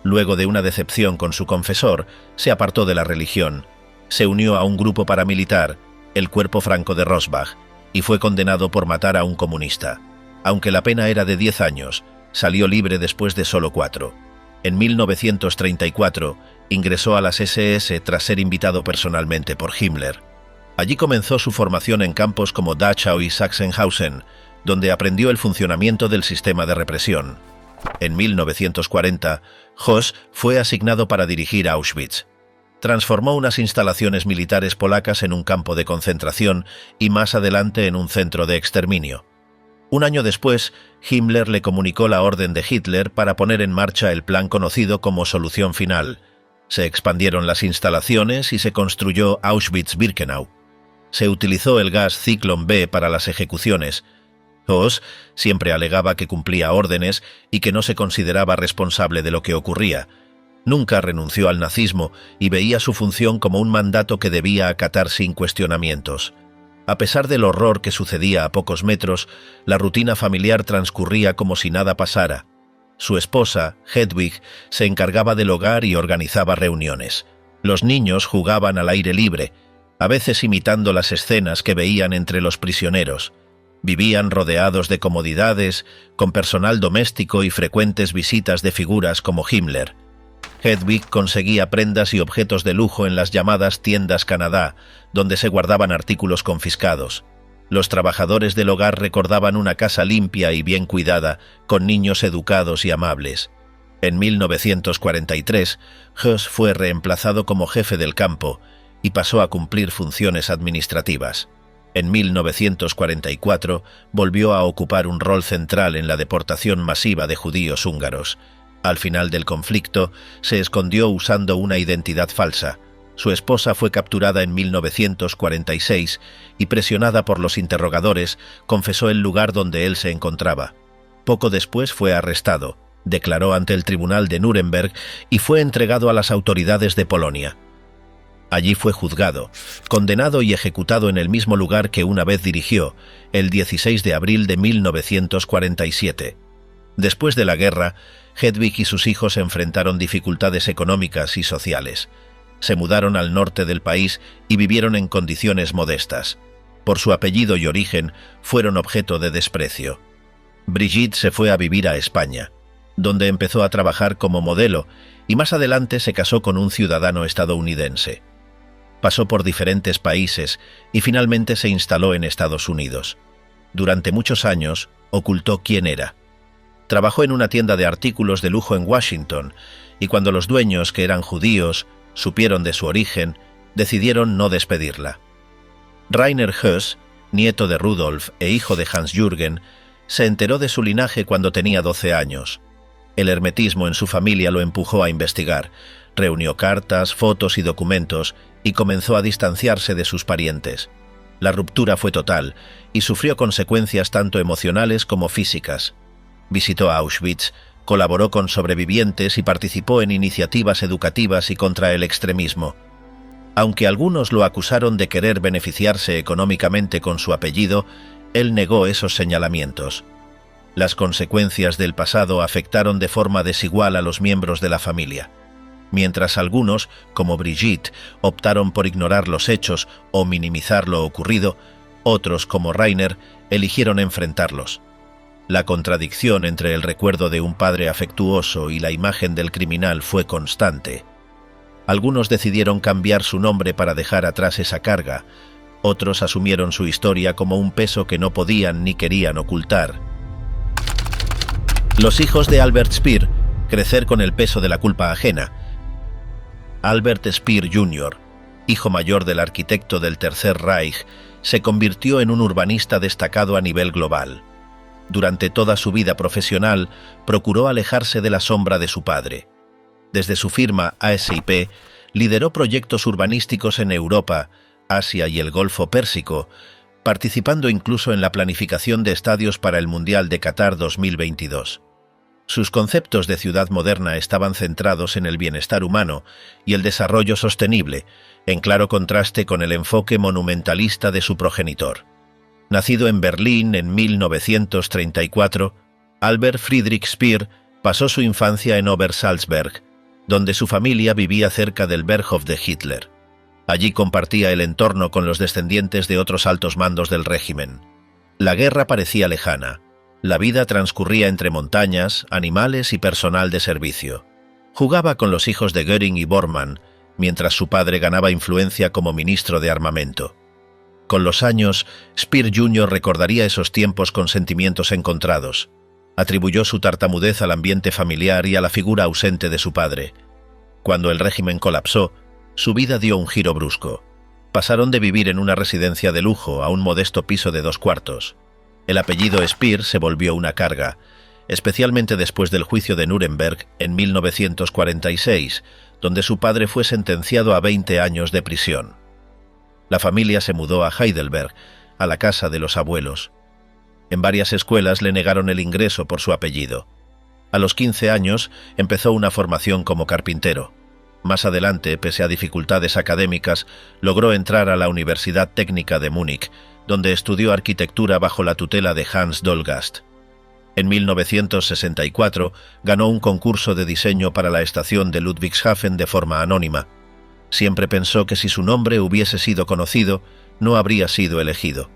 Luego de una decepción con su confesor, se apartó de la religión. Se unió a un grupo paramilitar, el Cuerpo Franco de Rosbach, y fue condenado por matar a un comunista. Aunque la pena era de 10 años, salió libre después de solo 4. En 1934, ingresó a las SS tras ser invitado personalmente por Himmler. Allí comenzó su formación en campos como Dachau y Sachsenhausen, donde aprendió el funcionamiento del sistema de represión. En 1940, Höss fue asignado para dirigir Auschwitz. Transformó unas instalaciones militares polacas en un campo de concentración y más adelante en un centro de exterminio. Un año después, Himmler le comunicó la orden de Hitler para poner en marcha el plan conocido como Solución Final. Se expandieron las instalaciones y se construyó Auschwitz-Birkenau. Se utilizó el gas Zyklon B para las ejecuciones. Höss siempre alegaba que cumplía órdenes y que no se consideraba responsable de lo que ocurría. Nunca renunció al nazismo y veía su función como un mandato que debía acatar sin cuestionamientos. A pesar del horror que sucedía a pocos metros, la rutina familiar transcurría como si nada pasara. Su esposa, Hedwig, se encargaba del hogar y organizaba reuniones. Los niños jugaban al aire libre, a veces imitando las escenas que veían entre los prisioneros. Vivían rodeados de comodidades, con personal doméstico y frecuentes visitas de figuras como Himmler. Hedwig conseguía prendas y objetos de lujo en las llamadas tiendas Canadá, donde se guardaban artículos confiscados. Los trabajadores del hogar recordaban una casa limpia y bien cuidada, con niños educados y amables. En 1943, Höss fue reemplazado como jefe del campo y pasó a cumplir funciones administrativas. En 1944 volvió a ocupar un rol central en la deportación masiva de judíos húngaros. Al final del conflicto, se escondió usando una identidad falsa. Su esposa fue capturada en 1946 y, presionada por los interrogadores, confesó el lugar donde él se encontraba. Poco después fue arrestado, declaró ante el tribunal de Nuremberg y fue entregado a las autoridades de Polonia. Allí fue juzgado, condenado y ejecutado en el mismo lugar que una vez dirigió, el 16 de abril de 1947. Después de la guerra, Hedwig y sus hijos enfrentaron dificultades económicas y sociales. Se mudaron al norte del país y vivieron en condiciones modestas. Por su apellido y origen, fueron objeto de desprecio. Brigitte se fue a vivir a España, donde empezó a trabajar como modelo y más adelante se casó con un ciudadano estadounidense. Pasó por diferentes países y finalmente se instaló en Estados Unidos. Durante muchos años, ocultó quién era. Trabajó en una tienda de artículos de lujo en Washington y cuando los dueños, que eran judíos, supieron de su origen, decidieron no despedirla. Rainer Höss, nieto de Rudolf e hijo de Hans-Jürgen, se enteró de su linaje cuando tenía 12 años. El hermetismo en su familia lo empujó a investigar, reunió cartas, fotos y documentos y comenzó a distanciarse de sus parientes. La ruptura fue total y sufrió consecuencias tanto emocionales como físicas. Visitó Auschwitz, colaboró con sobrevivientes y participó en iniciativas educativas y contra el extremismo. Aunque algunos lo acusaron de querer beneficiarse económicamente con su apellido, él negó esos señalamientos. Las consecuencias del pasado afectaron de forma desigual a los miembros de la familia. Mientras algunos, como Brigitte, optaron por ignorar los hechos o minimizar lo ocurrido, otros, como Rainer, eligieron enfrentarlos. La contradicción entre el recuerdo de un padre afectuoso y la imagen del criminal fue constante. Algunos decidieron cambiar su nombre para dejar atrás esa carga, otros asumieron su historia como un peso que no podían ni querían ocultar. Los hijos de Albert Speer, crecer con el peso de la culpa ajena. Albert Speer Jr., hijo mayor del arquitecto del Tercer Reich, se convirtió en un urbanista destacado a nivel global. Durante toda su vida profesional, procuró alejarse de la sombra de su padre. Desde su firma ASIP, lideró proyectos urbanísticos en Europa, Asia y el Golfo Pérsico, participando incluso en la planificación de estadios para el Mundial de Qatar 2022. Sus conceptos de ciudad moderna estaban centrados en el bienestar humano y el desarrollo sostenible, en claro contraste con el enfoque monumentalista de su progenitor. Nacido en Berlín en 1934, Albert Friedrich Speer pasó su infancia en Obersalzberg, donde su familia vivía cerca del Berghof de Hitler. Allí compartía el entorno con los descendientes de otros altos mandos del régimen. La guerra parecía lejana. La vida transcurría entre montañas, animales y personal de servicio. Jugaba con los hijos de Göring y Bormann, mientras su padre ganaba influencia como ministro de armamento. Con los años, Speer Jr. recordaría esos tiempos con sentimientos encontrados. Atribuyó su tartamudez al ambiente familiar y a la figura ausente de su padre. Cuando el régimen colapsó, su vida dio un giro brusco. Pasaron de vivir en una residencia de lujo a un modesto piso de 2 cuartos. El apellido Speer se volvió una carga, especialmente después del juicio de Nuremberg en 1946, donde su padre fue sentenciado a 20 años de prisión. La familia se mudó a Heidelberg, a la casa de los abuelos. En varias escuelas le negaron el ingreso por su apellido. A los 15 años empezó una formación como carpintero. Más adelante, pese a dificultades académicas, logró entrar a la Universidad Técnica de Múnich, donde estudió arquitectura bajo la tutela de Hans Dolgast. En 1964 ganó un concurso de diseño para la estación de Ludwigshafen de forma anónima. Siempre pensó que si su nombre hubiese sido conocido, no habría sido elegido.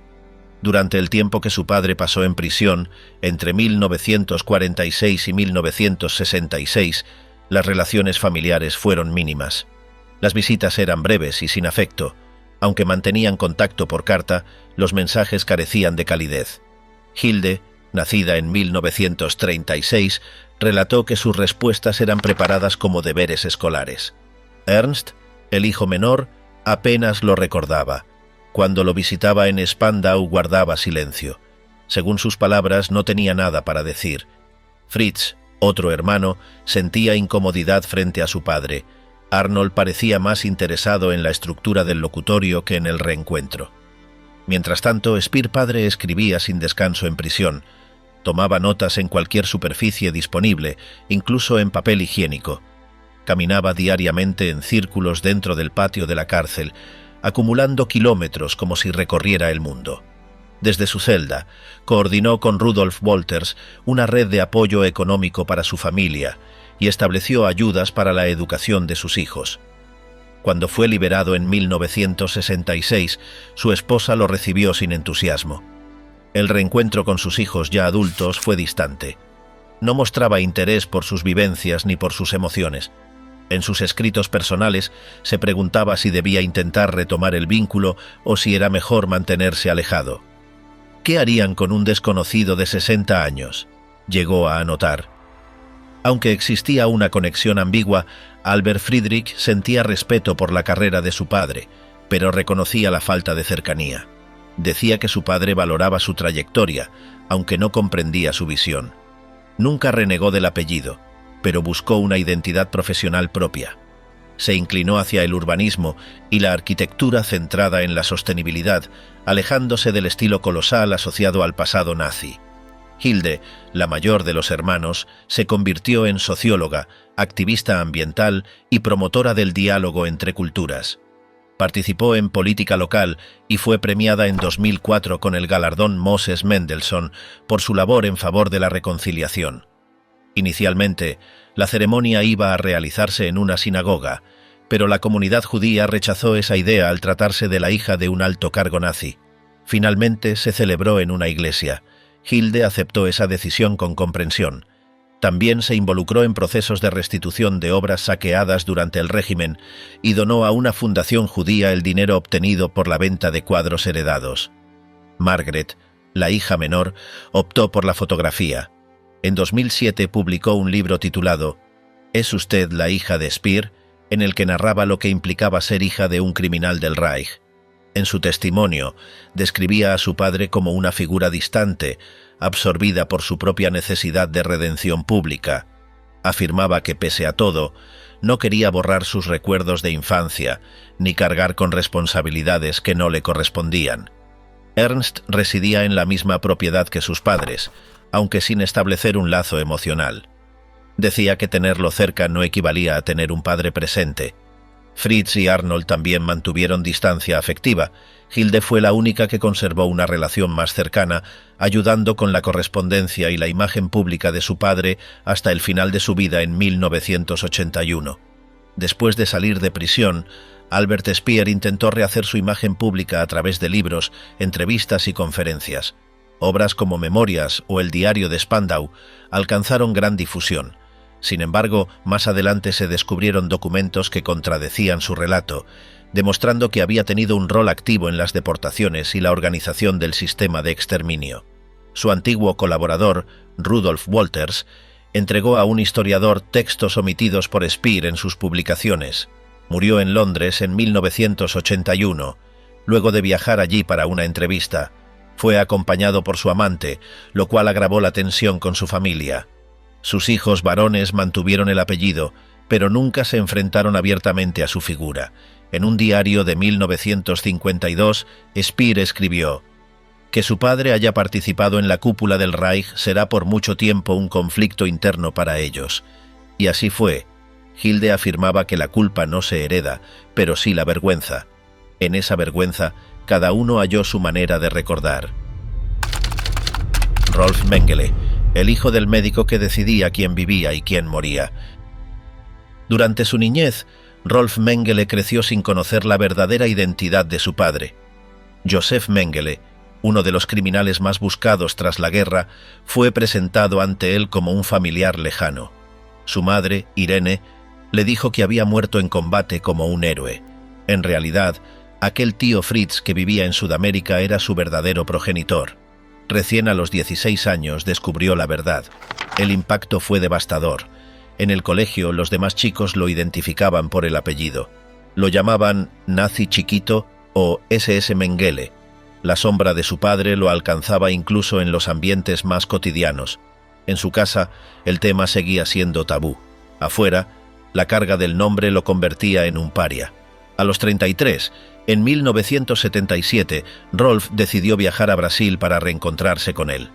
Durante el tiempo que su padre pasó en prisión, entre 1946 y 1966, las relaciones familiares fueron mínimas. Las visitas eran breves y sin afecto. Aunque mantenían contacto por carta, los mensajes carecían de calidez. Hilde, nacida en 1936, relató que sus respuestas eran preparadas como deberes escolares. Ernst, el hijo menor, apenas lo recordaba. Cuando lo visitaba en Spandau guardaba silencio. Según sus palabras, no tenía nada para decir. Fritz, Otro hermano sentía incomodidad frente a su padre. Arnold parecía más interesado en la estructura del locutorio que en el reencuentro. Mientras tanto, Speer padre escribía sin descanso en prisión. Tomaba notas en cualquier superficie disponible, incluso en papel higiénico. Caminaba diariamente en círculos dentro del patio de la cárcel, acumulando kilómetros como si recorriera el mundo. Desde su celda, coordinó con Rudolf Wolters una red de apoyo económico para su familia y estableció ayudas para la educación de sus hijos. Cuando fue liberado en 1966, su esposa lo recibió sin entusiasmo. El reencuentro con sus hijos ya adultos fue distante. No mostraba interés por sus vivencias ni por sus emociones. En sus escritos personales se preguntaba si debía intentar retomar el vínculo o si era mejor mantenerse alejado. ¿Qué harían con un desconocido de 60 años? Llegó a anotar. Aunque existía una conexión ambigua, Albert Friedrich sentía respeto por la carrera de su padre, pero reconocía la falta de cercanía. Decía que su padre valoraba su trayectoria, aunque no comprendía su visión. Nunca renegó del apellido, pero buscó una identidad profesional propia. Se inclinó hacia el urbanismo y la arquitectura centrada en la sostenibilidad, alejándose del estilo colosal asociado al pasado nazi. Hilde, la mayor de los hermanos, se convirtió en socióloga, activista ambiental y promotora del diálogo entre culturas. Participó en política local y fue premiada en 2004 con el galardón Moses Mendelssohn por su labor en favor de la reconciliación. Inicialmente, la ceremonia iba a realizarse en una sinagoga, pero la comunidad judía rechazó esa idea al tratarse de la hija de un alto cargo nazi. Finalmente se celebró en una iglesia. Hilde aceptó esa decisión con comprensión. También se involucró en procesos de restitución de obras saqueadas durante el régimen y donó a una fundación judía el dinero obtenido por la venta de cuadros heredados. Margaret, la hija menor, optó por la fotografía. En 2007 publicó un libro titulado ¿Es usted la hija de Speer?, en el que narraba lo que implicaba ser hija de un criminal del Reich. En su testimonio, describía a su padre como una figura distante, absorbida por su propia necesidad de redención pública. Afirmaba que, pese a todo, no quería borrar sus recuerdos de infancia, ni cargar con responsabilidades que no le correspondían. Ernst residía en la misma propiedad que sus padres, aunque sin establecer un lazo emocional. Decía que tenerlo cerca no equivalía a tener un padre presente. Fritz y Arnold también mantuvieron distancia afectiva. Hilde fue la única que conservó una relación más cercana, ayudando con la correspondencia y la imagen pública de su padre hasta el final de su vida en 1981. Después de salir de prisión, Albert Speer intentó rehacer su imagen pública a través de libros, entrevistas y conferencias. Obras como Memorias o El diario de Spandau alcanzaron gran difusión. Sin embargo, más adelante se descubrieron documentos que contradecían su relato, demostrando que había tenido un rol activo en las deportaciones y la organización del sistema de exterminio. Su antiguo colaborador, Rudolf Wolters, entregó a un historiador textos omitidos por Speer en sus publicaciones. Murió en Londres en 1981, luego de viajar allí para una entrevista. Fue acompañado por su amante, lo cual agravó la tensión con su familia. Sus hijos varones mantuvieron el apellido, pero nunca se enfrentaron abiertamente a su figura. En un diario de 1952, Speer escribió: «Que su padre haya participado en la cúpula del Reich será por mucho tiempo un conflicto interno para ellos». Y así fue. Hilde afirmaba que la culpa no se hereda, pero sí la vergüenza. En esa vergüenza, cada uno halló su manera de recordar. Rolf Mengele, el hijo del médico que decidía quién vivía y quién moría. Durante su niñez, Rolf Mengele creció sin conocer la verdadera identidad de su padre. Josef Mengele, uno de los criminales más buscados tras la guerra, fue presentado ante él como un familiar lejano. Su madre, Irene, le dijo que había muerto en combate como un héroe. En realidad, aquel tío Fritz que vivía en Sudamérica era su verdadero progenitor. Recién a los 16 años descubrió la verdad. El impacto fue devastador. En el colegio los demás chicos lo identificaban por el apellido. Lo llamaban Nazi Chiquito o SS Mengele. La sombra de su padre lo alcanzaba incluso en los ambientes más cotidianos. En su casa, el tema seguía siendo tabú. Afuera, la carga del nombre lo convertía en un paria. A los 33, en 1977, Rolf decidió viajar a Brasil para reencontrarse con él.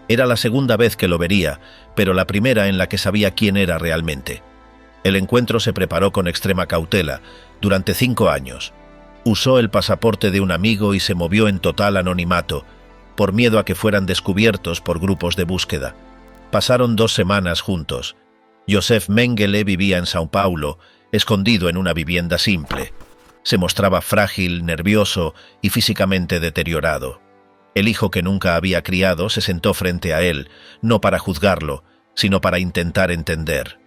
Era la segunda vez que lo vería, pero la primera en la que sabía quién era realmente. El encuentro se preparó con extrema cautela, durante 5 años. Usó el pasaporte de un amigo y se movió en total anonimato, por miedo a que fueran descubiertos por grupos de búsqueda. Pasaron 2 semanas juntos. Joseph Mengele vivía en São Paulo, escondido en una vivienda simple. Se mostraba frágil, nervioso y físicamente deteriorado. El hijo que nunca había criado se sentó frente a él, no para juzgarlo, sino para intentar entender.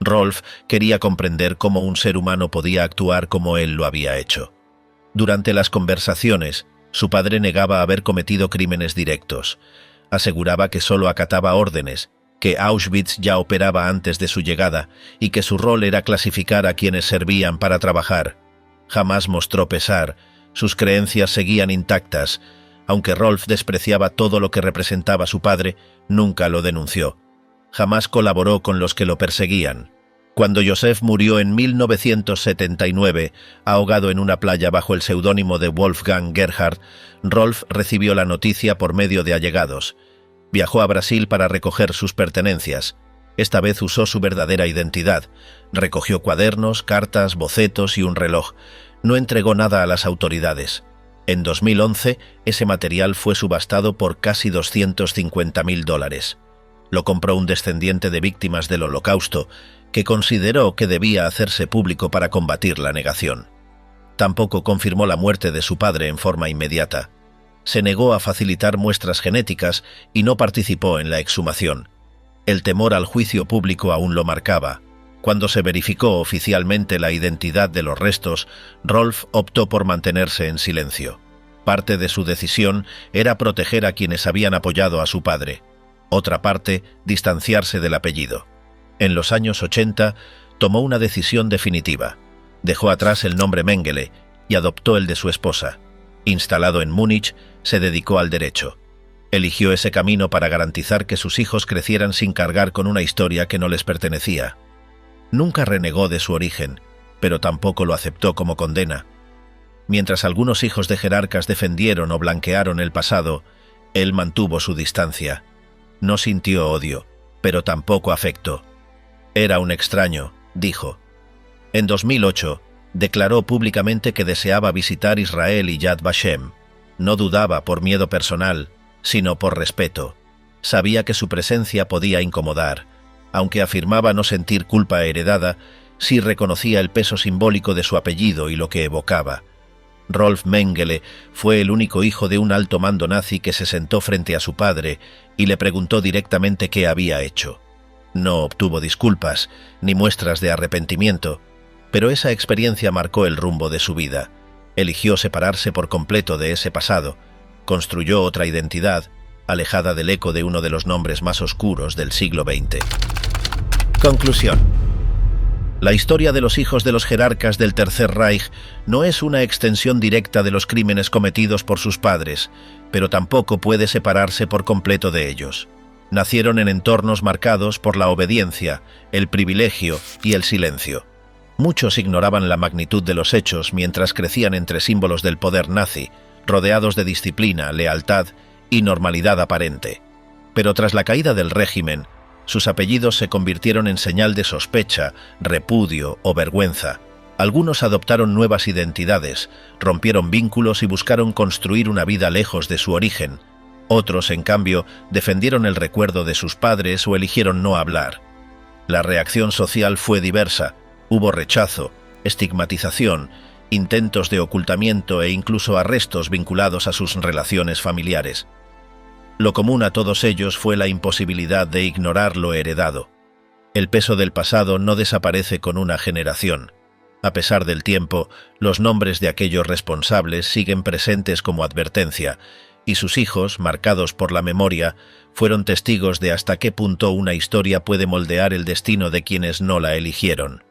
Rolf quería comprender cómo un ser humano podía actuar como él lo había hecho. Durante las conversaciones, su padre negaba haber cometido crímenes directos. Aseguraba que solo acataba órdenes, que Auschwitz ya operaba antes de su llegada y que su rol era clasificar a quienes servían para trabajar. Jamás mostró pesar, sus creencias seguían intactas. Aunque Rolf despreciaba todo lo que representaba su padre, nunca lo denunció. Jamás colaboró con los que lo perseguían. Cuando Joseph murió en 1979, ahogado en una playa bajo el seudónimo de Wolfgang Gerhard, Rolf recibió la noticia por medio de allegados. Viajó a Brasil para recoger sus pertenencias. Esta vez usó su verdadera identidad. Recogió cuadernos, cartas, bocetos y un reloj. No entregó nada a las autoridades. En 2011, ese material fue subastado por casi $250.000. Lo compró un descendiente de víctimas del Holocausto, que consideró que debía hacerse público para combatir la negación. Tampoco confirmó la muerte de su padre en forma inmediata. Se negó a facilitar muestras genéticas y no participó en la exhumación. El temor al juicio público aún lo marcaba. Cuando se verificó oficialmente la identidad de los restos, Rolf optó por mantenerse en silencio. Parte de su decisión era proteger a quienes habían apoyado a su padre. Otra parte, distanciarse del apellido. En los años 80, tomó una decisión definitiva. Dejó atrás el nombre Mengele y adoptó el de su esposa. Instalado en Múnich, se dedicó al derecho. Eligió ese camino para garantizar que sus hijos crecieran sin cargar con una historia que no les pertenecía. Nunca renegó de su origen, pero tampoco lo aceptó como condena. Mientras algunos hijos de jerarcas defendieron o blanquearon el pasado, él mantuvo su distancia. No sintió odio, pero tampoco afecto. Era un extraño, dijo. En 2008, declaró públicamente que deseaba visitar Israel y Yad Vashem. No dudaba por miedo personal, sino por respeto. Sabía que su presencia podía incomodar. Aunque afirmaba no sentir culpa heredada, sí reconocía el peso simbólico de su apellido y lo que evocaba. Rolf Mengele fue el único hijo de un alto mando nazi que se sentó frente a su padre y le preguntó directamente qué había hecho. No obtuvo disculpas, ni muestras de arrepentimiento, pero esa experiencia marcó el rumbo de su vida. Eligió separarse por completo de ese pasado, construyó otra identidad, alejada del eco de uno de los nombres más oscuros del siglo XX. Conclusión. La historia de los hijos de los jerarcas del Tercer Reich no es una extensión directa de los crímenes cometidos por sus padres, pero tampoco puede separarse por completo de ellos. Nacieron en entornos marcados por la obediencia, el privilegio y el silencio. Muchos ignoraban la magnitud de los hechos mientras crecían entre símbolos del poder nazi, rodeados de disciplina, lealtad y normalidad aparente. Pero tras la caída del régimen, sus apellidos se convirtieron en señal de sospecha, repudio o vergüenza. Algunos adoptaron nuevas identidades, rompieron vínculos y buscaron construir una vida lejos de su origen. Otros, en cambio, defendieron el recuerdo de sus padres o eligieron no hablar. La reacción social fue diversa. Hubo rechazo, estigmatización, intentos de ocultamiento e incluso arrestos vinculados a sus relaciones familiares. Lo común a todos ellos fue la imposibilidad de ignorar lo heredado. El peso del pasado no desaparece con una generación. A pesar del tiempo, los nombres de aquellos responsables siguen presentes como advertencia, y sus hijos, marcados por la memoria, fueron testigos de hasta qué punto una historia puede moldear el destino de quienes no la eligieron.